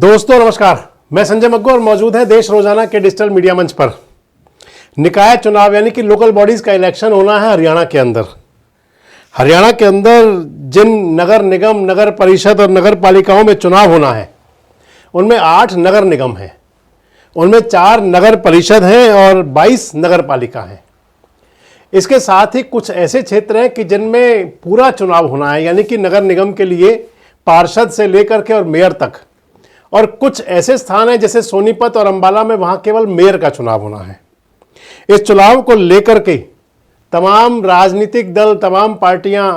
दोस्तों नमस्कार, मैं संजय मग्गू और मौजूद है देश रोजाना के डिजिटल मीडिया मंच पर। निकाय चुनाव यानी कि लोकल बॉडीज का इलेक्शन होना है हरियाणा के अंदर। हरियाणा के अंदर जिन नगर निगम, नगर परिषद और नगर पालिकाओं में चुनाव होना है उनमें 8 नगर निगम हैं, उनमें 4 नगर परिषद हैं और 22 नगर पालिका हैं। इसके साथ ही कुछ ऐसे क्षेत्र हैं कि जिनमें पूरा चुनाव होना है, यानी कि नगर निगम के लिए पार्षद से लेकर के और मेयर तक। और कुछ ऐसे स्थान हैं जैसे सोनीपत और अंबाला में, वहां केवल मेयर का चुनाव होना है। इस चुनाव को लेकर के तमाम राजनीतिक दल, तमाम पार्टियां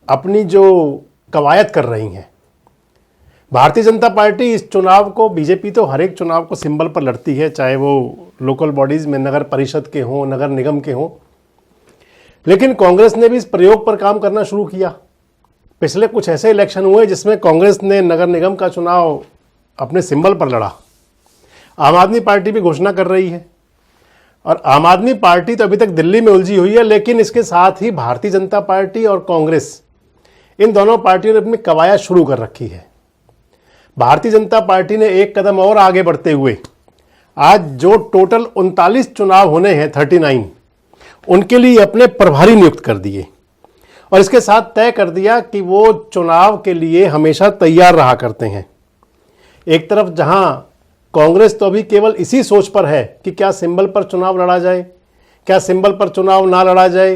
अपनी जो कवायद कर रही हैं। भारतीय जनता पार्टी इस चुनाव को, बीजेपी तो हर एक चुनाव को सिंबल पर लड़ती है, चाहे वो लोकल बॉडीज में नगर परिषद के हों, नगर निगम के हों। लेकिन कांग्रेस ने भी इस प्रयोग पर काम करना शुरू किया। पिछले कुछ ऐसे इलेक्शन हुए जिसमें कांग्रेस ने नगर निगम का चुनाव अपने सिंबल पर लड़ा। आम आदमी पार्टी भी घोषणा कर रही है, और आम आदमी पार्टी तो अभी तक दिल्ली में उलझी हुई है, लेकिन इसके साथ ही भारतीय जनता पार्टी और कांग्रेस, इन दोनों पार्टियों ने अपनी कवायद शुरू कर रखी है। भारतीय जनता पार्टी ने एक कदम और आगे बढ़ते हुए आज जो टोटल 39 चुनाव होने हैं, 39, उनके लिए अपने प्रभारी नियुक्त कर दिए और इसके साथ तय कर दिया कि वो चुनाव के लिए हमेशा तैयार रहा करते हैं। एक तरफ जहां कांग्रेस तो अभी केवल इसी सोच पर है कि क्या सिंबल पर चुनाव लड़ा जाए, क्या सिंबल पर चुनाव ना लड़ा जाए,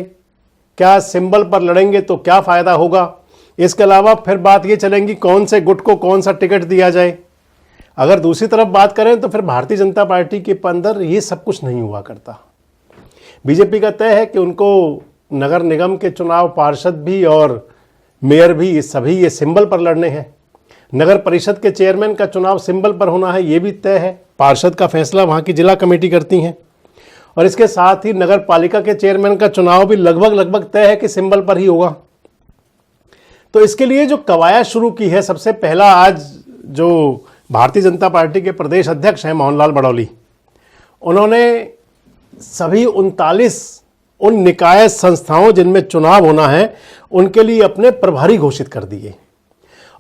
क्या सिंबल पर लड़ेंगे तो क्या फायदा होगा। इसके अलावा फिर बात ये चलेंगी कौन से गुट को कौन सा टिकट दिया जाए। अगर दूसरी तरफ बात करें तो फिर भारतीय जनता पार्टी के अंदर ये सब कुछ नहीं हुआ करता। बीजेपी का तय है कि उनको नगर निगम के चुनाव, पार्षद भी और मेयर भी, सभी ये सिंबल पर लड़ने हैं। नगर परिषद के चेयरमैन का चुनाव सिंबल पर होना है, ये भी तय है। पार्षद का फैसला वहाँ की जिला कमेटी करती हैं। और इसके साथ ही नगर पालिका के चेयरमैन का चुनाव भी लगभग तय है कि सिंबल पर ही होगा। तो इसके लिए जो कवायद शुरू की है, सबसे पहला आज जो भारतीय जनता पार्टी के प्रदेश अध्यक्ष हैं मोहनलाल बड़ौली, उन्होंने सभी 39 उन निकाय संस्थाओं जिनमें चुनाव होना है उनके लिए अपने प्रभारी घोषित कर दिए।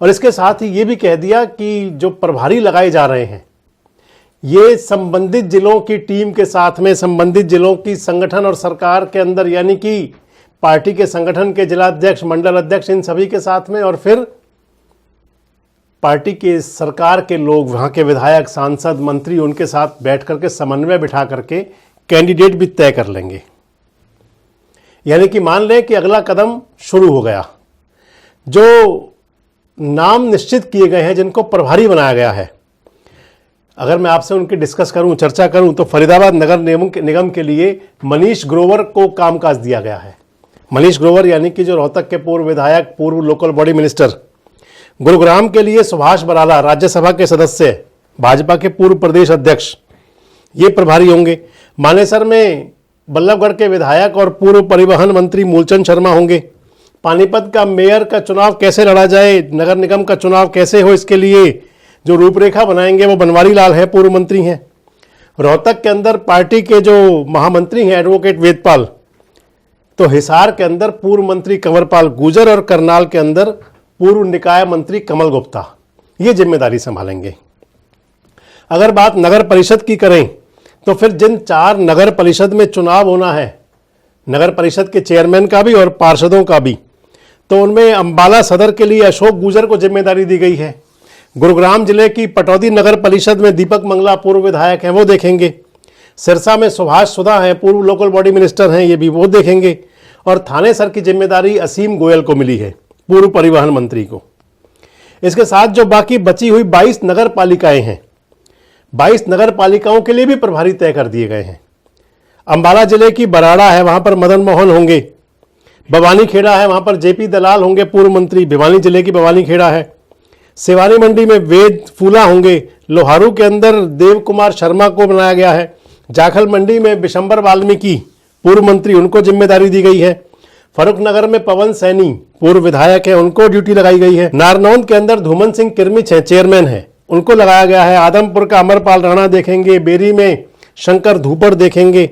और इसके साथ ही ये भी कह दिया कि जो प्रभारी लगाए जा रहे हैं ये संबंधित जिलों की टीम के साथ में, संबंधित जिलों की संगठन और सरकार के अंदर, यानी कि पार्टी के संगठन के जिलाध्यक्ष, मंडल अध्यक्ष, इन सभी के साथ में, और फिर पार्टी के सरकार के लोग, वहां के विधायक, सांसद, मंत्री, उनके साथ बैठ करके समन्वय बिठा करके कैंडिडेट भी तय कर लेंगे। यानी कि मान लें कि अगला कदम शुरू हो गया। जो नाम निश्चित किए गए हैं, जिनको प्रभारी बनाया गया है, अगर मैं आपसे उनकी डिस्कस करूं, चर्चा करूं, तो फरीदाबाद नगर निगम के लिए मनीष ग्रोवर को कामकाज दिया गया है। मनीष ग्रोवर यानी कि जो रोहतक के पूर्व विधायक, पूर्व लोकल बॉडी मिनिस्टर। गुरुग्राम के लिए सुभाष बराला, राज्यसभा के सदस्य, भाजपा के पूर्व प्रदेश अध्यक्ष, ये प्रभारी होंगे। मानेसर में बल्लभगढ़ के विधायक और पूर्व परिवहन मंत्री मूलचंद शर्मा होंगे। पानीपत का मेयर का चुनाव कैसे लड़ा जाए, नगर निगम का चुनाव कैसे हो, इसके लिए जो रूपरेखा बनाएंगे वो बनवारी लाल है, पूर्व मंत्री हैं। रोहतक के अंदर पार्टी के जो महामंत्री हैं एडवोकेट वेदपाल, तो हिसार के अंदर पूर्व मंत्री कंवरपाल गुर्जर और करनाल के अंदर पूर्व निकाय मंत्री कमल गुप्ता, ये जिम्मेदारी संभालेंगे। अगर बात नगर परिषद की करें तो फिर जिन 4 नगर परिषद में चुनाव होना है, नगर परिषद के चेयरमैन का भी और पार्षदों का भी, तो उनमें अंबाला सदर के लिए अशोक गुर्जर को जिम्मेदारी दी गई है। गुरुग्राम जिले की पटौदी नगर परिषद में दीपक मंगला पूर्व विधायक हैं, वो देखेंगे। सिरसा में सुभाष सुधा हैं, पूर्व लोकल बॉडी मिनिस्टर हैं, ये भी वो देखेंगे। और थानेसर की जिम्मेदारी असीम गोयल को मिली है, पूर्व परिवहन मंत्री को। इसके साथ जो बाकी बची हुई 22 नगर पालिकाएं हैं, 22 नगर पालिकाओं के लिए भी प्रभारी तय कर दिए गए हैं। अंबाला जिले की बराड़ा है, वहां पर मदन मोहन होंगे। बवानी खेड़ा है, वहां पर जेपी दलाल होंगे, पूर्व मंत्री, भिवानी जिले की बवानी खेड़ा है। सिवानी मंडी में वेद फूला होंगे। लोहारू के अंदर देव कुमार शर्मा को बनाया गया है। जाखल मंडी में बिशंबर वाल्मीकि, पूर्व मंत्री, उनको जिम्मेदारी दी गई है। फरुख नगर में पवन सैनी, पूर्व विधायक है, उनको ड्यूटी लगाई गई है। नारनौंद के अंदर धूमन सिंह किरमिच है, चेयरमैन है, उनको लगाया गया है। आदमपुर का अमरपाल राणा देखेंगे। बेरी में शंकर धूपड़ देखेंगे।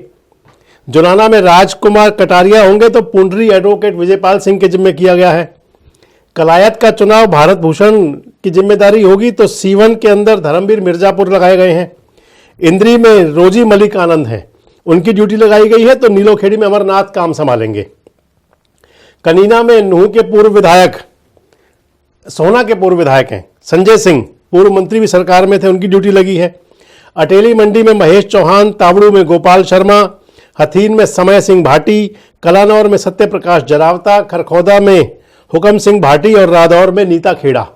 जुलाना में राजकुमार कटारिया होंगे, तो पुंडरी एडवोकेट विजयपाल सिंह के जिम्मे किया गया है। कलायत का चुनाव भारत भूषण की जिम्मेदारी होगी, तो C1 के अंदर धर्मवीर मिर्जापुर लगाए गए हैं। इंद्री में रोजी मलिक आनंद हैं, उनकी ड्यूटी लगाई गई है, तो नीलोखेड़ी में अमरनाथ काम संभालेंगे। कनीना में नूह के पूर्व विधायक, सोहना के पूर्व विधायक हैं संजय सिंह, पूर्व मंत्री भी सरकार में थे, उनकी ड्यूटी लगी है। अटेली मंडी में महेश चौहान, तावड़ू में गोपाल शर्मा, हथीन में समय सिंह भाटी, कलानौर में सत्य प्रकाश जरावता, खरखौदा में हुक्म सिंह भाटी और रादौर में नीता खेड़ा।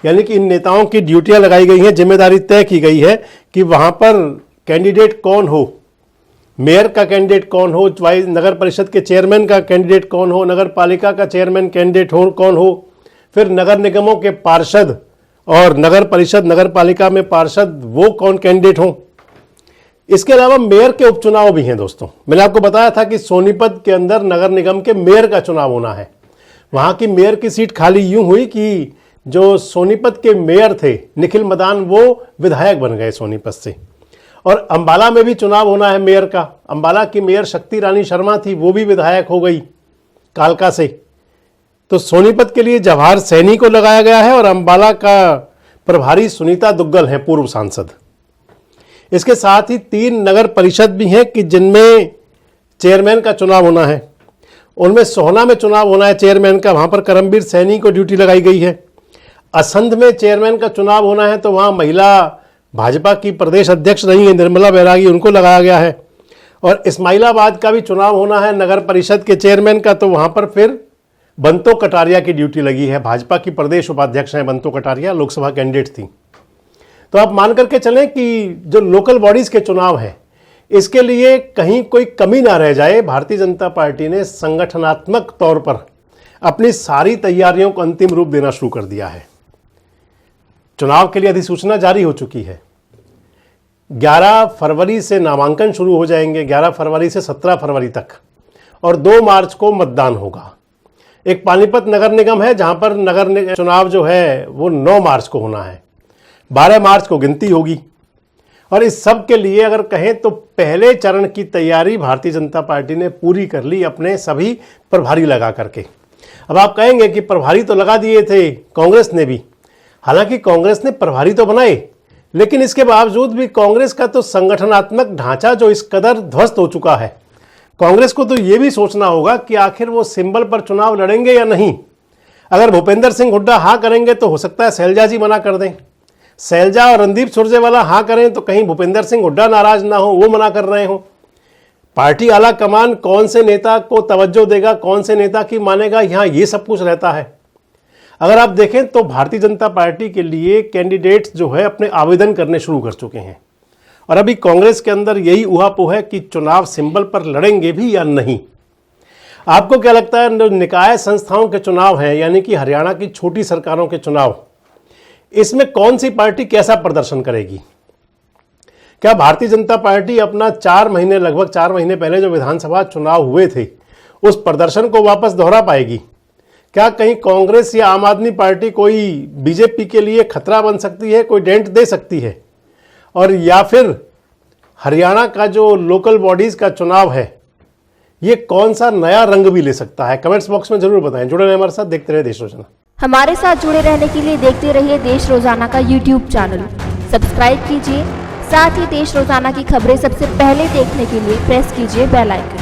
यानी कि इन नेताओं की ड्यूटियां लगाई गई हैं, जिम्मेदारी तय की गई है कि वहां पर कैंडिडेट कौन हो, मेयर का कैंडिडेट कौन हो, नगर परिषद के चेयरमैन का कैंडिडेट कौन हो, नगर पालिका का चेयरमैन कैंडिडेट हो कौन हो, फिर नगर निगमों के पार्षद और नगर परिषद नगर पालिका में पार्षद वो कौन कैंडिडेट हो। इसके अलावा मेयर के उपचुनाव भी हैं दोस्तों। मैंने आपको बताया था कि सोनीपत के अंदर नगर निगम के मेयर का चुनाव होना है। वहां की मेयर की सीट खाली यूं हुई कि जो सोनीपत के मेयर थे निखिल मदान, वो विधायक बन गए सोनीपत से। और अंबाला में भी चुनाव होना है मेयर का। अंबाला की मेयर शक्ति रानी शर्मा थी, वो भी विधायक हो गई कालका से। तो सोनीपत के लिए जवाहर सैनी को लगाया गया है और अंबाला का प्रभारी सुनीता दुग्गल हैं, पूर्व सांसद। इसके साथ ही 3 नगर परिषद भी हैं कि जिनमें चेयरमैन का चुनाव होना है। उनमें सोहना में चुनाव होना है चेयरमैन का, वहां पर करमबीर सैनी को ड्यूटी लगाई गई है। असंध में चेयरमैन का चुनाव होना है, तो वहां महिला भाजपा की प्रदेश अध्यक्ष रही है निर्मला बैरागी, उनको लगाया गया है। और इस्माइलाबाद का भी चुनाव होना है नगर परिषद के चेयरमैन का, तो वहां पर फिर बंतो कटारिया की ड्यूटी लगी है। भाजपा की प्रदेश उपाध्यक्ष हैं बंतो कटारिया, लोकसभा कैंडिडेट थी। तो आप मान करके चलें कि जो लोकल बॉडीज के चुनाव हैं, इसके लिए कहीं कोई कमी ना रह जाए, भारतीय जनता पार्टी ने संगठनात्मक तौर पर अपनी सारी तैयारियों को अंतिम रूप देना शुरू कर दिया है। चुनाव के लिए अधिसूचना जारी हो चुकी है। 11 फरवरी से नामांकन शुरू हो जाएंगे, 11 फरवरी से 17 फरवरी तक, और 2 मार्च को मतदान होगा। एक पानीपत नगर निगम है जहां पर नगर चुनाव जो है वो 9 मार्च को होना है, 12 मार्च को गिनती होगी। और इस सब के लिए अगर कहें तो पहले चरण की तैयारी भारतीय जनता पार्टी ने पूरी कर ली, अपने सभी प्रभारी लगा करके। अब आप कहेंगे कि प्रभारी तो लगा दिए थे कांग्रेस ने भी। हालांकि कांग्रेस ने प्रभारी तो बनाए, लेकिन इसके बावजूद भी कांग्रेस का तो संगठनात्मक ढांचा जो इस कदर ध्वस्त हो चुका है, कांग्रेस को तो यह भी सोचना होगा कि आखिर वो सिंबल पर चुनाव लड़ेंगे या नहीं। अगर भूपेंद्र सिंह हुड्डा हाँ करेंगे तो हो सकता है शैलजा जी मना कर दें। शैलजा और रणदीप सुरजेवाला हाँ करें तो कहीं भूपेंद्र सिंह हुड्डा नाराज ना हो, वो मना कर रहे हो। पार्टी आला कमान कौन से नेता को तवज्जो देगा, कौन से नेता की मानेगा, यहाँ ये सब कुछ रहता है। अगर आप देखें तो भारतीय जनता पार्टी के लिए कैंडिडेट्स जो है अपने आवेदन करने शुरू कर चुके हैं, और अभी कांग्रेस के अंदर यही उहापोह है कि चुनाव सिंबल पर लड़ेंगे भी या नहीं। आपको क्या लगता है, निकाय संस्थाओं के चुनाव हैं, यानी कि हरियाणा की छोटी सरकारों के चुनाव, इसमें कौन सी पार्टी कैसा प्रदर्शन करेगी? क्या भारतीय जनता पार्टी अपना लगभग 4 महीने पहले जो विधानसभा चुनाव हुए थे उस प्रदर्शन को वापस दोहरा पाएगी? क्या कहीं कांग्रेस या आम आदमी पार्टी कोई बीजेपी के लिए खतरा बन सकती है, कोई डेंट दे सकती है? और या फिर हरियाणा का जो लोकल बॉडीज का चुनाव है ये कौन सा नया रंग भी ले सकता है? कमेंट्स बॉक्स में जरूर बताएं। जुड़े रहे हमारे साथ, देखते रहे देश रोजाना। हमारे साथ जुड़े रहने के लिए देखते रहिए देश रोजाना का यूट्यूब चैनल सब्सक्राइब कीजिए। साथ ही देश रोजाना की खबरें सबसे पहले देखने के लिए प्रेस कीजिए बेल आइकन।